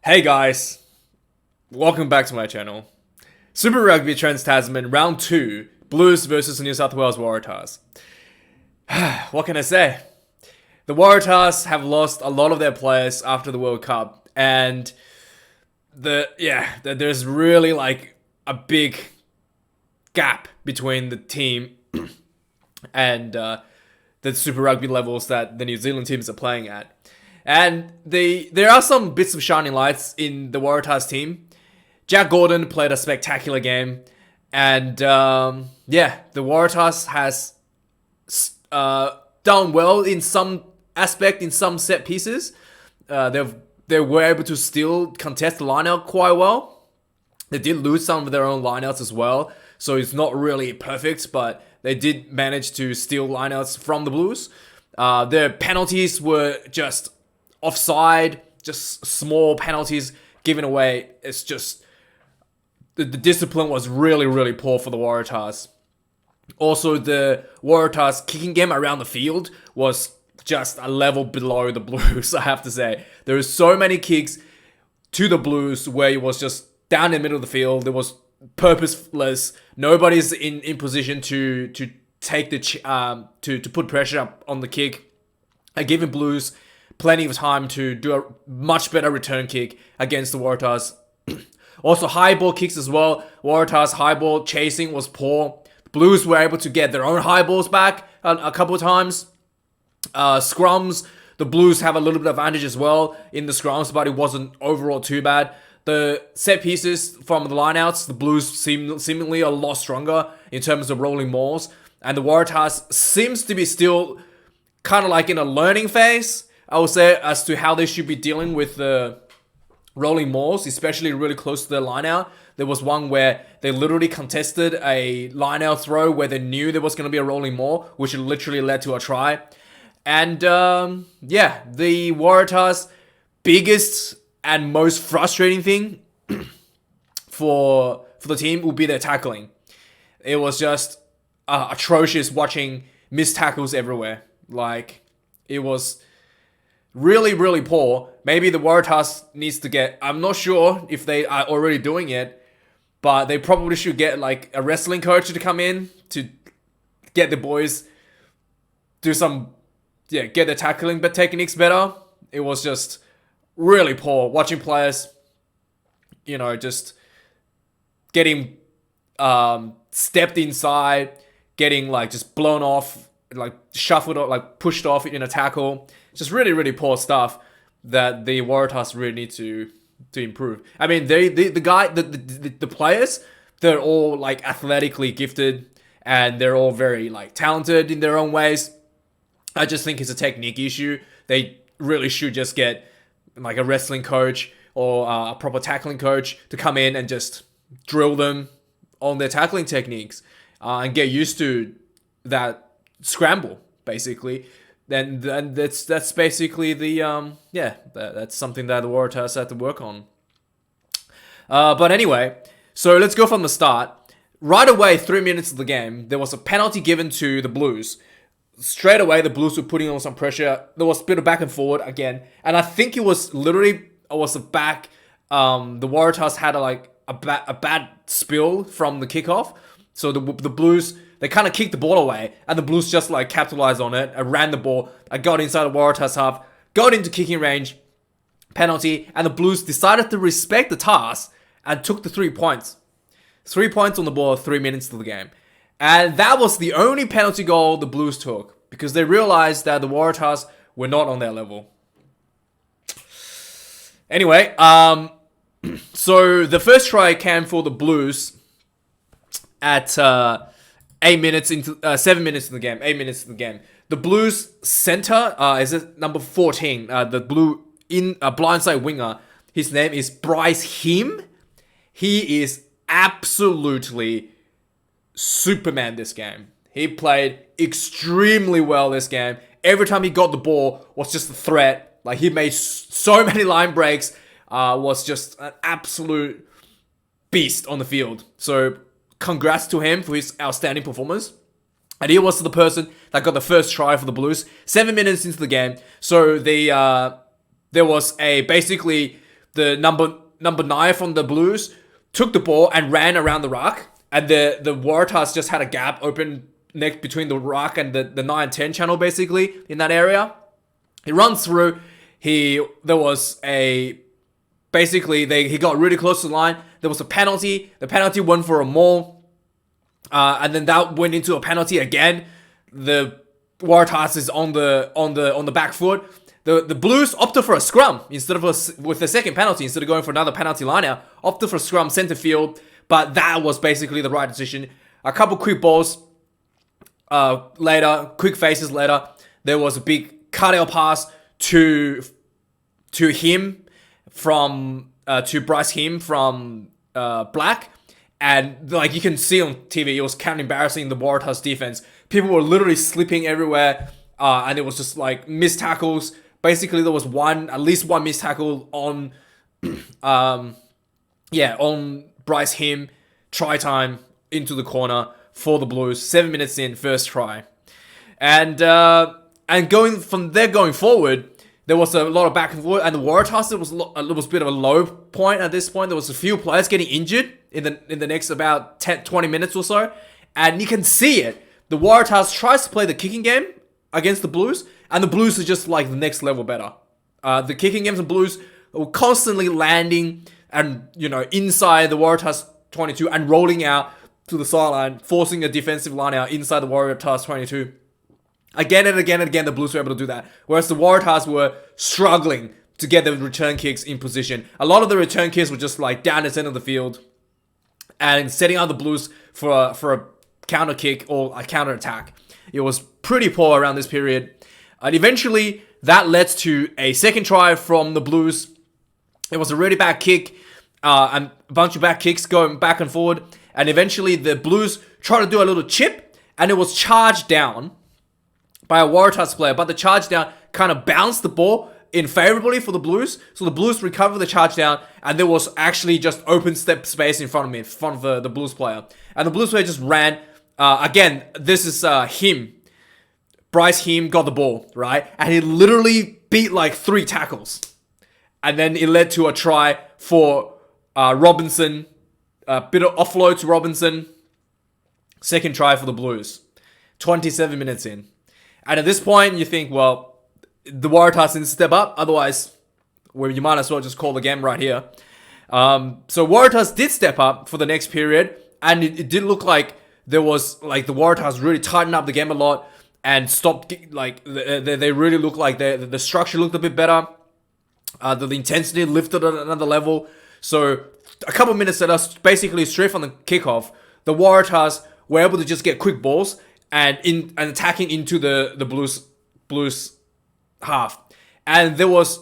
Hey guys, welcome back to my channel. Super Rugby Trans-Tasman Round 2, Blues versus New South Wales Waratahs. What can I say? The Waratahs have lost a lot of their players after the World Cup, and there's really like a big gap between the team and the Super Rugby levels that the New Zealand teams are playing at. And there are some bits of shining lights in the Waratahs team. Jack Gordon played a spectacular game. And the Waratahs has done well in some aspect, in some set pieces. They were able to still contest the lineout quite well. They did lose some of their own lineouts as well. So it's not really perfect, but they did manage to steal lineouts from the Blues. Their penalties were just offside, just small penalties given away. It's just the discipline was really, really poor for the Waratahs. Also, the Waratahs kicking game around the field was just a level below the Blues, I have to say. There were so many kicks to the Blues where it was just down in the middle of the field. It was purposeless. Nobody's in position to take the to put pressure up on the kick, and giving Blues plenty of time to do a much better return kick against the Waratahs. Also, high ball kicks as well. Waratahs high ball chasing was poor. Blues were able to get their own high balls back a couple of times. Scrums, the Blues have a little bit of advantage as well in the scrums, but it wasn't overall too bad. The set pieces from the lineouts, the Blues seemingly a lot stronger in terms of rolling mauls. And the Waratahs seems to be still kind of like in a learning phase, I would say, as to how they should be dealing with the rolling mauls, especially really close to their lineout. There was one where they literally contested a lineout throw where they knew there was going to be a rolling maul, which literally led to a try. And the Waratahs' biggest and most frustrating thing for the team will be their tackling. It was just atrocious watching missed tackles everywhere. Like, it was really, really poor. Maybe the Waratahs needs to get, I'm not sure if they are already doing it, but they probably should get like a wrestling coach to come in to get the boys get their tackling techniques better. It was just really poor watching players, just getting stepped inside, getting like just blown off, like shuffled or like pushed off in a tackle. Just really, really poor stuff that the Waratahs really need to improve. I mean, the players, they're all like athletically gifted and they're all very like talented in their own ways. I just think it's a technique issue. They really should just get like a wrestling coach or a proper tackling coach to come in and just drill them on their tackling techniques and get used to that scramble, basically. Then that's basically that's something that the Waratahs had to work on. But anyway, so let's go from the start. Right away, 3 minutes of the game, there was a penalty given to the Blues. Straight away, the Blues were putting on some pressure. There was a bit of back and forward again, and I think it was a back. The Waratahs had a bad spill from the kickoff, so the Blues, they kind of kicked the ball away, and the Blues just like capitalized on it and ran the ball. I got inside the Waratahs half, got into kicking range, penalty, and the Blues decided to respect the Tahs and took the 3 points. 3 points on the ball, 3 minutes to the game. And that was the only penalty goal the Blues took, because they realized that the Waratahs were not on their level. Anyway, so the first try came for the Blues at 7 minutes into the game. 8 minutes in the game. The Blues center is it number 14. The blue blindside winger. His name is Bryce Him. He is absolutely Superman this game. He played extremely well this game. Every time he got the ball was just a threat. Like, he made so many line breaks. Was just an absolute beast on the field. So congrats to him for his outstanding performance. And he was the person that got the first try for the Blues 7 minutes into the game. So there was a basically the number 9 from the Blues took the ball and ran around the ruck, and the Waratahs just had a gap open next between the ruck and the 9-10 channel, basically in that area. He runs through. He got really close to the line. There was a penalty. The penalty went for a maul, and then that went into a penalty again. The Waratahs is on the back foot. The Blues opted for a scrum instead of with the second penalty, instead of going for another penalty line-out. Opted for scrum center field, but that was basically the right decision. A couple quick balls later, quick faces later, there was a big cut-out pass to him from to Bryce Him from Black. And like you can see on TV, it was kind of embarrassing, the Waratahs defense. People were literally slipping everywhere, and it was just like missed tackles. Basically, there was at least one missed tackle on, on Bryce Him. Try time into the corner for the Blues. 7 minutes in, first try, and going forward, there was a lot of back and forth, and the Waratahs, it was a bit of a low point at this point. There was a few players getting injured in the next about 20 minutes or so, and you can see it. The Waratahs tries to play the kicking game against the Blues, and the Blues are just like the next level better. The kicking games of Blues were constantly landing and inside the Waratahs 22 and rolling out to the sideline, forcing a defensive line out inside the Waratahs 22. Again and again and again, the Blues were able to do that. Whereas the Waratahs were struggling to get the return kicks in position. A lot of the return kicks were just like down the center of the field and setting out the Blues for a counter kick or a counter attack. It was pretty poor around this period. And eventually, that led to a second try from the Blues. It was a really bad kick and a bunch of bad kicks going back and forward. And eventually, the Blues tried to do a little chip, and it was charged down by a Waratahs player, but the charge down kind of bounced the ball in favorably for the Blues. So the Blues recovered the charge down, and there was actually just open step space in front of me, in front of the Blues player. And the Blues player just ran. Again, this is him. Bryce Him got the ball, right? And he literally beat like 3 tackles. And then it led to a try for Robinson. A bit of offload to Robinson. Second try for the Blues. 27 minutes in. And at this point, you think, well, the Waratahs didn't step up. Otherwise, well, you might as well just call the game right here. So Waratahs did step up for the next period. And it did look like there was, like, the Waratahs really tightened up the game a lot and stopped, like, they really looked like the structure looked a bit better. The intensity lifted at another level. So a couple minutes later, basically straight from the kickoff, the Waratahs were able to just get quick balls and attacking into the Blues half. And there was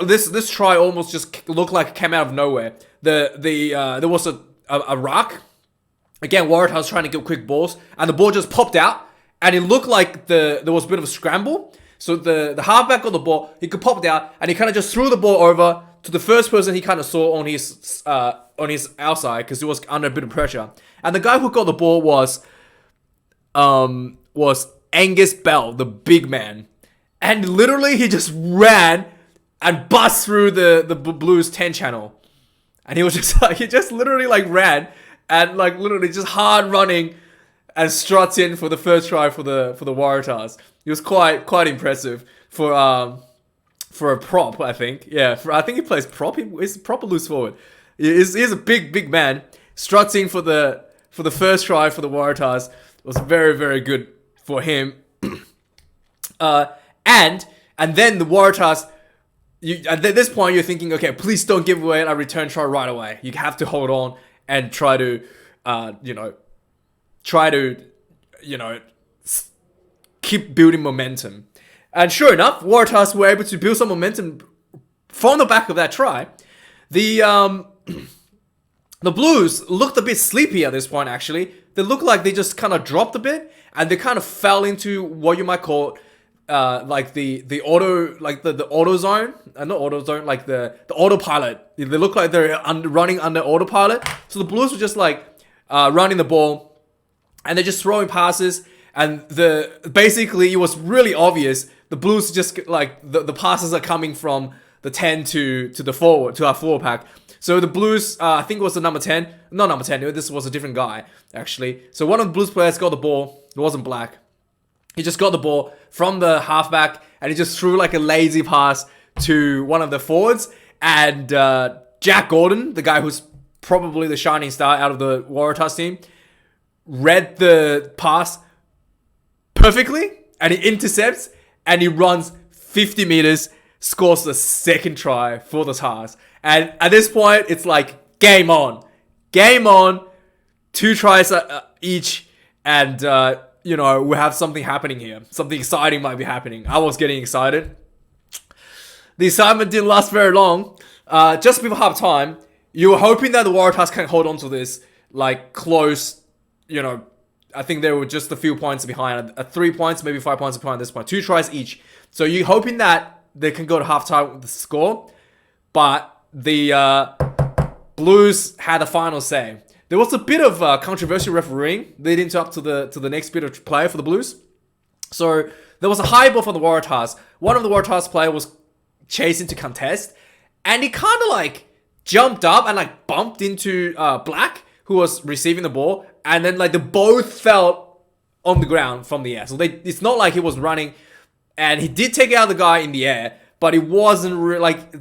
this try almost just looked like it came out of nowhere. There was a ruck. Again, Waratahs trying to get quick balls, and the ball just popped out, and it looked like there was a bit of a scramble. So the halfback got the ball, he could pop it out, and he kind of just threw the ball over to the first person he kind of saw on his outside, because he was under a bit of pressure. And the guy who got the ball was Angus Bell, the big man. And literally he just ran and bust through the Blues 10 channel. And he was just like, he just literally like ran and like literally just hard running and struts in for the first try for the Waratahs. It was quite impressive for a prop, I think. Yeah, I think he plays prop. He's a proper loose forward. He's a big man. Struts in for the first try for the Waratahs. It was very, very good for him. And then the Waratahs, at this point you're thinking, okay, please don't give away a return try right away. You have to hold on and try to keep building momentum. And sure enough, Waratahs were able to build some momentum from the back of that try. The Blues looked a bit sleepy at this point, actually. They looked like they just kind of dropped a bit, and they kind of fell into what you might call like the auto zone. Not auto zone, like the autopilot. They look like they're running under autopilot. So the Blues were just like running the ball, and they're just throwing passes. And basically it was really obvious. The Blues just like the passes are coming from the 10 to the forward, to our forward pack. So the Blues, I think it was the number 10. Not number 10, this was a different guy, actually. So one of the Blues players got the ball. It wasn't Black. He just got the ball from the halfback, and he just threw like a lazy pass to one of the forwards. And Jack Gordon, the guy who's probably the shining star out of the Waratahs team, read the pass perfectly, and he intercepts, and he runs 50 meters, scores the second try for the Tahs. And at this point, it's like, game on. Game on. 2 tries each, and, we have something happening here. Something exciting might be happening. I was getting excited. The excitement didn't last very long. Just before half time, you were hoping that the Waratahs can hold on to this, like, close, I think they were just a few points behind. 3 points, maybe 5 points behind at this point. 2 tries each. So you're hoping that they can go to halftime with the score. But the Blues had the final say. There was a bit of controversial refereeing leading up to the next bit of play for the Blues. So there was a high ball for the Waratahs. One of the Waratahs player was chasing to contest. And he kind of like jumped up and like bumped into Black, who was receiving the ball. And then like they both fell on the ground from the air. So it's not like he was running, and he did take out the guy in the air, but he wasn't like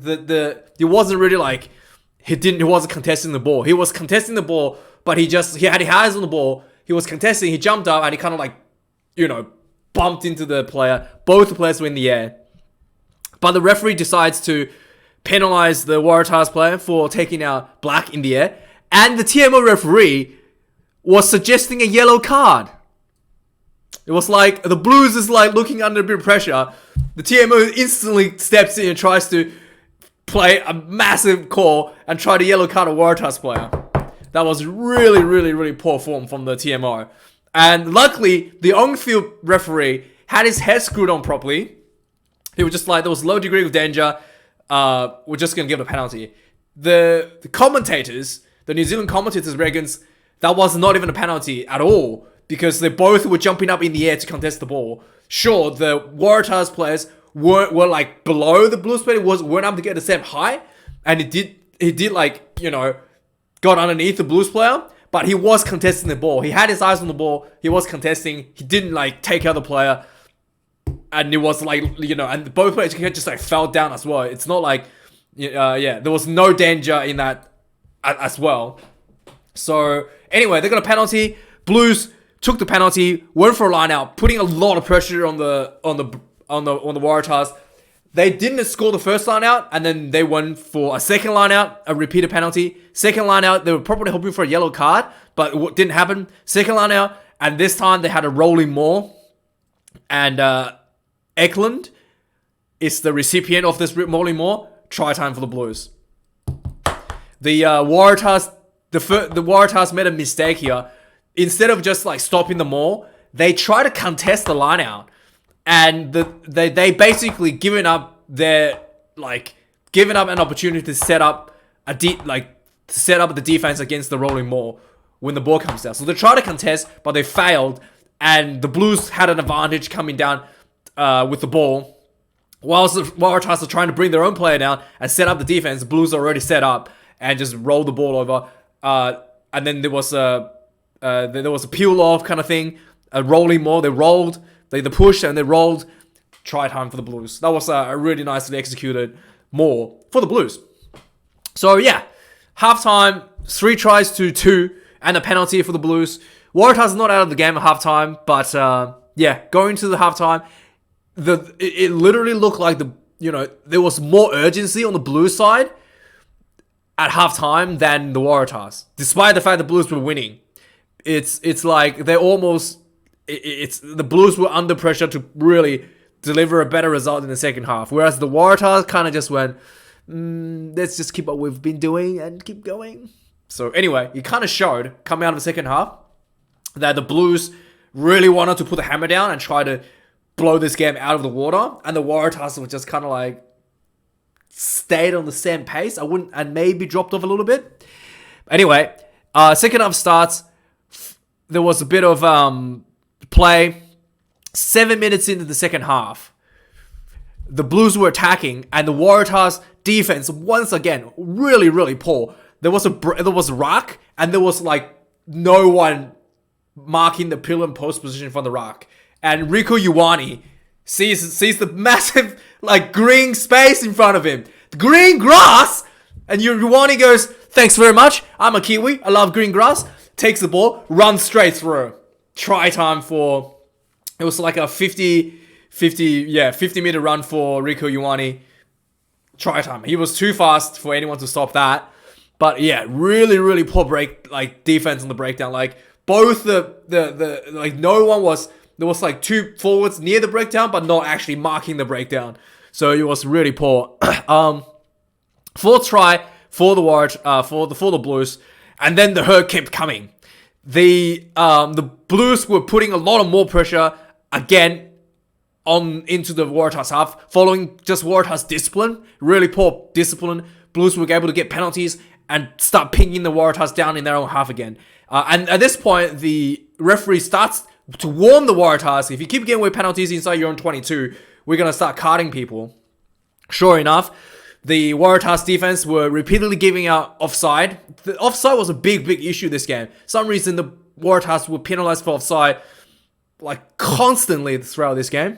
he wasn't really like he wasn't contesting the ball. He was contesting the ball, but he had his eyes on the ball. He was contesting. He jumped up and he kind of like bumped into the player. Both the players were in the air, but the referee decides to penalize the Waratahs player for taking out Black in the air, and the TMO referee was suggesting a yellow card. It was like the Blues is like looking under a bit of pressure. The TMO instantly steps in and tries to play a massive call and try to yellow card a Waratahs player. That was really, really, really poor form from the TMO. And luckily, the on-field referee had his head screwed on properly. He was just like, there was low degree of danger. We're just going to give a penalty. The commentators, the New Zealand commentators reckons that was not even a penalty at all, because they both were jumping up in the air to contest the ball. Sure, the Waratahs players were like below the Blues player, weren't able to get the same height, and he did like, got underneath the Blues player, but he was contesting the ball. He had his eyes on the ball. He was contesting. He didn't like take out the player, and it was like, and both players just like fell down as well. It's not like, there was no danger in that as well. So anyway, they got a penalty. Blues took the penalty, went for a line out, putting a lot of pressure on the Waratahs. They didn't score the first line out, and then they went for a second line out, a repeated penalty. Second line out, they were probably hoping for a yellow card, but it didn't happen. Second line out, and this time they had a rolling maul, and Eklund is the recipient of this rolling maul. Try time for the Blues. The Waratahs made a mistake here. Instead of just like stopping the maul, they try to contest the line out, and they basically giving up an opportunity to set up the defense against the rolling maul when the ball comes down. So they try to contest, but they failed, and the Blues had an advantage coming down with the ball. Whilst the Waratahs are trying to bring their own player down and set up the defense, the Blues are already set up and just roll the ball over. And then there was a peel off kind of thing, a rolling maul. They rolled, they pushed and they rolled. Try time for the Blues. That was a really nicely executed maul for the Blues. So yeah, halftime, 3 tries to 2 and a penalty for the Blues. Waratahs not out of the game at halftime, but going to the halftime, it literally looked like there was more urgency on the Blues side at halftime than the Waratahs, despite the fact the Blues were winning. It's like they almost the Blues were under pressure to really deliver a better result in the second half, whereas the Waratahs kind of just went, let's just keep what we've been doing and keep going. So anyway, it kind of showed coming out of the second half that the Blues really wanted to put the hammer down and try to blow this game out of the water, and the Waratahs were just kind of like stayed on the same pace. And maybe dropped off a little bit. Anyway, second half starts. There was a bit of play. 7 minutes into the second half, the Blues were attacking, and the Waratahs defense once again really, really poor. There was a rock, and there was like no one marking the pillar and post position from the rock. And Rieko Ioane sees the massive like green space in front of him, the green grass, and Ioane goes, "Thanks very much. I'm a Kiwi. I love green grass." Takes the ball, runs straight through. Try time for, it was like a 50 meter run for Rieko Ioane. Try time. He was too fast for anyone to stop that. But yeah, really, really poor defense on the breakdown. Like both the like no one was, there was like two forwards near the breakdown, but not actually marking the breakdown. So it was really poor. Fourth try for the Blues, and then the hurt kept coming. The Blues were putting a lot of more pressure again into the Waratahs half, following just Waratahs discipline, really poor discipline. Blues were able to get penalties and start pinging the Waratahs down in their own half again. And at this point, the referee starts to warn the Waratahs, if you keep getting away penalties inside your own 22, we're going to start carding people. Sure enough, the Waratahs defense were repeatedly giving out offside. The offside was a big issue this game. For some reason, the Waratahs were penalized for offside like constantly throughout this game.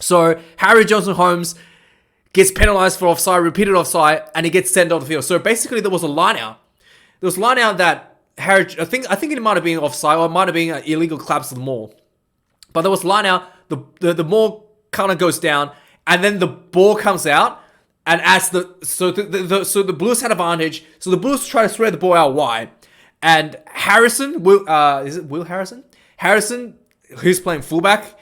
So Harry Johnson-Holmes gets penalized for offside, repeated offside, and he gets sent off the field. So basically, there was a line out. There was a line out that Harry, I think it might have been offside, or it might have been an illegal collapse of the maul. But there was a line out. The maul kind of goes down, and then the ball comes out. And as so the Blues had advantage. So the Blues try to spread the ball out wide, and Harrison, is it Will Harrison? Harrison, who's playing fullback,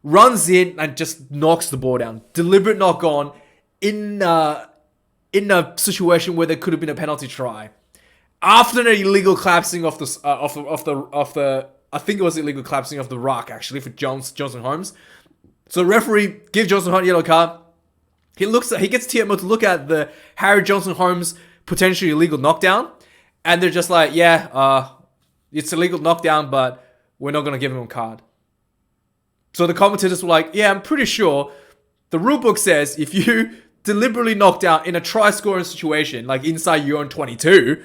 runs in and just knocks the ball down. Deliberate knock on in a situation where there could have been a penalty try. After an illegal collapsing of the I think it was illegal collapsing of the rock actually for Johnson Holmes. So the referee gives Johnson Holmes a yellow card. He gets TMO to look at the Harry Johnson Holmes potentially illegal knockdown, and they're just like, yeah, it's illegal knockdown, but we're not gonna give him a card. So the commentators were like, yeah, I'm pretty sure the rulebook says if you deliberately knock out in a try-scoring situation, like inside your own 22,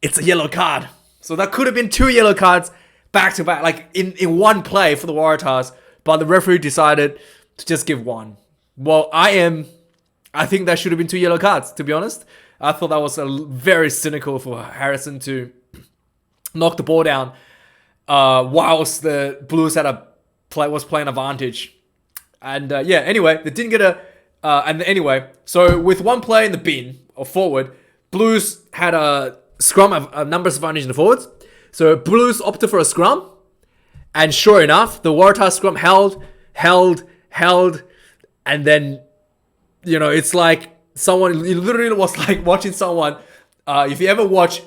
it's a yellow card. So that could have been 2 yellow cards back to back, like in one play for the Waratahs, but the referee decided to just give 1. Well, I think that should have been 2 yellow cards, to be honest. I thought that was very cynical for Harrison to knock the ball down whilst the Blues was playing advantage. And anyway, they didn't get so with one player in the bin or forward, Blues had a scrum of a numbers advantage in the forwards. So Blues opted for a scrum, and sure enough, the Waratahs scrum held, and then, it's like it literally was like watching someone, if you ever watch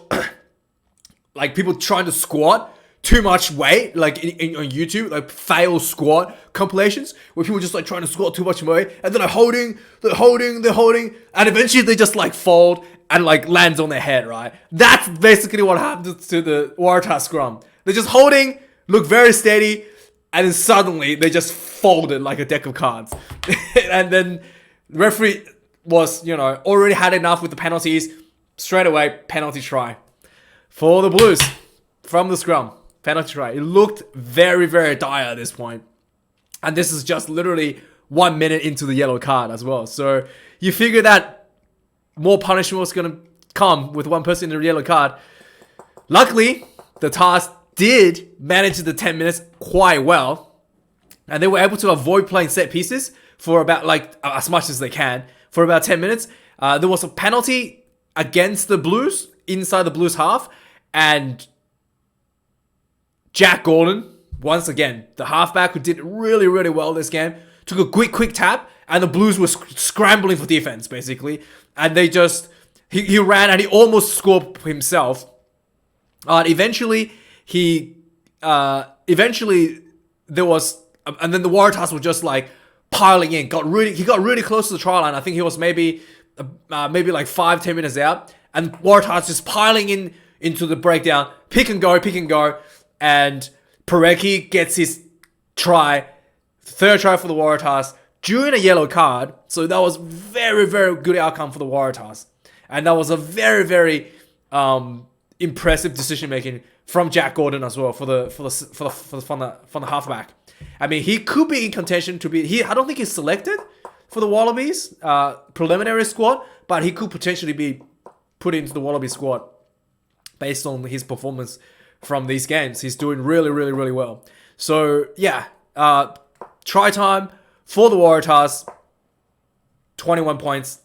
like people trying to squat too much weight, like on YouTube, like fail squat compilations, where people just like trying to squat too much weight, and then they're holding, and eventually they just like fold and like lands on their head, right? That's basically what happens to the Waratah scrum. They're just holding, look very steady, and then suddenly they just folded like a deck of cards. And then the referee was, already had enough with the penalties. Straight away, penalty try for the Blues from the scrum. Penalty try. It looked very, very dire at this point. And this is just literally 1 minute into the yellow card as well. So you figure that more punishment was going to come with one person in the yellow card. Luckily, the Tahs did manage the 10 minutes quite well. And they were able to avoid playing set pieces for about as much as they can for about 10 minutes. There was a penalty against the Blues inside the Blues half. And Jack Gordon, once again, the halfback who did really, really well this game, took a quick tap, and the Blues were scrambling for defense, basically. And they just, he ran and he almost scored himself. Eventually there was, and then the Waratahs were just like piling in. He got really close to the try line. I think he was maybe like 5-10 minutes out, and Waratahs just piling in into the breakdown, pick and go, and Parecki gets his try, third try for the Waratahs, during a yellow card. So that was very, very good outcome for the Waratahs. And that was a very, very impressive decision making from Jack Gordon as well from the halfback. I mean, he could be in contention to be. I don't think he's selected for the Wallabies preliminary squad, but he could potentially be put into the Wallaby squad based on his performance from these games. He's doing really, really, really well. So yeah, try time for the Waratahs, 21 points,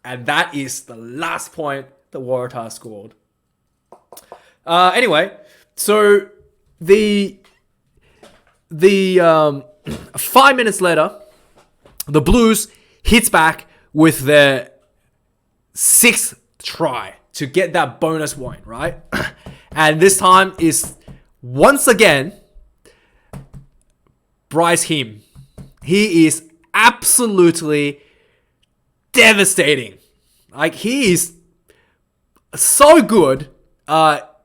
and that is the last point the Waratahs scored. Anyway, so the 5 minutes later, the Blues hits back with their 6th try to get that bonus point, right? And this time is once again Bryce Him. He is absolutely devastating. Like, he is so good.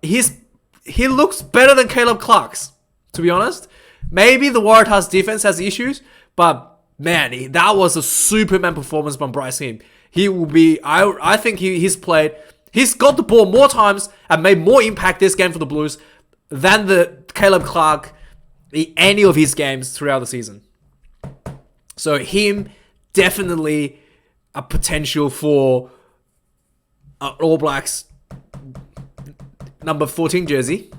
He looks better than Caleb Clark's, to be honest. Maybe the Waratahs defense has issues, but man, that was a Superman performance from Bryce Him. He will be, I think he's got the ball more times and made more impact this game for the Blues than the Caleb Clark in any of his games throughout the season. So him, definitely a potential for All Blacks number 14 jersey.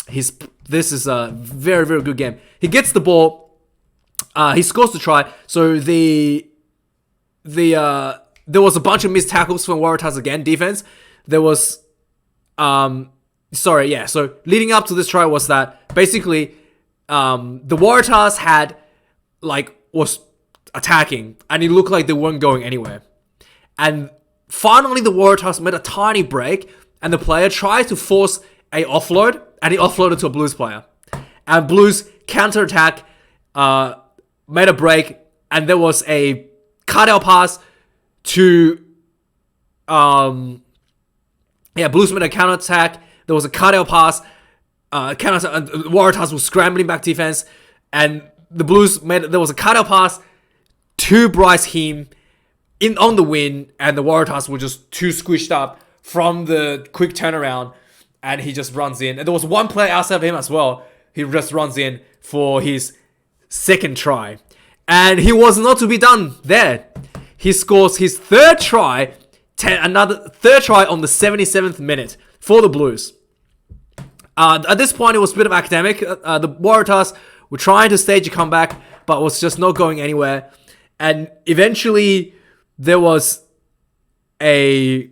This is a very, very good game. He gets the ball. He scores the try. So there was a bunch of missed tackles from Waratahs again, defense. There was, So leading up to this try was that basically, the Waratahs was attacking, and it looked like they weren't going anywhere. And finally, the Waratahs made a tiny break, and the player tried to force a offload, and he offloaded to a Blues player. And Blues counter-attack, made a break, and there was a cutout pass to, Blues made a counter-attack. There was a cutout pass, and the Waratahs were scrambling back defense, and the Blues there was a cutout pass to Bryce Him on the win, and the Waratahs were just too squished up from the quick turnaround, and he just runs in. And there was one player outside of him as well. He just runs in for his 2nd try. And he was not to be done there. He scores his 3rd try, another 3rd try on the 77th minute for the Blues. At this point, it was a bit of academic. The Waratahs were trying to stage a comeback, but was just not going anywhere. And eventually, there was the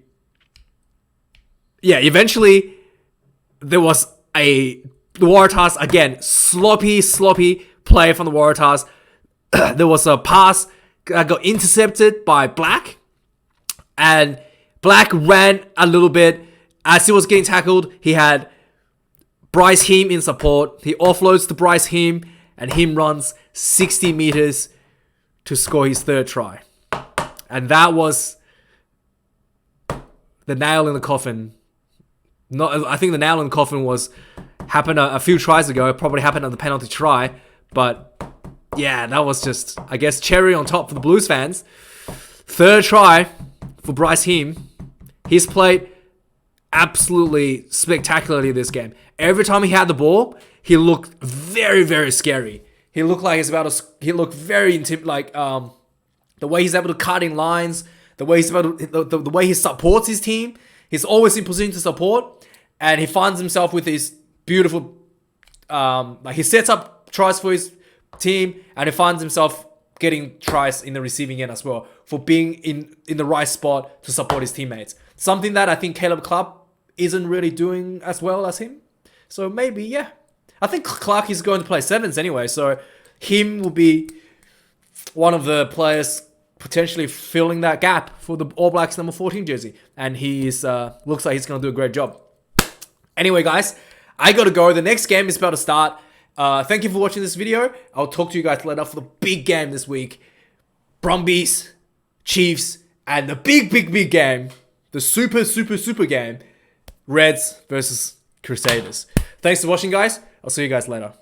Waratahs, again, sloppy play from the Waratahs. There was a pass that got intercepted by Black, and Black ran a little bit. As he was getting tackled, he had Bryce Him in support. He offloads to Bryce Him, and Him runs 60 meters to score his 3rd try. And that was the nail in the coffin. I think the nail in the coffin happened a few tries ago. It probably happened on the penalty try. But yeah, that was just, I guess, cherry on top for the Blues fans. 3rd try for Bryce Him. He's played absolutely spectacularly this game. Every time he had the ball, he looked very, very scary. He looked like he looked very the way he's able to cut in lines, the way the way he supports his team. He's always in position to support, and he finds himself with these beautiful, he sets up tries for his team, and he finds himself getting tries in the receiving end as well for being in the right spot to support his teammates. Something that I think Caleb Clark isn't really doing as well as him. So maybe, yeah. I think Clark is going to play 7s anyway, so him will be one of the players potentially filling that gap for the All Blacks number 14 jersey. And he's looks like he's going to do a great job. Anyway, guys, I got to go. The next game is about to start. Thank you for watching this video. I'll talk to you guys later for the big game this week. Brumbies, Chiefs, and the big game. The super game. Reds versus Crusaders. Thanks for watching, guys. I'll see you guys later.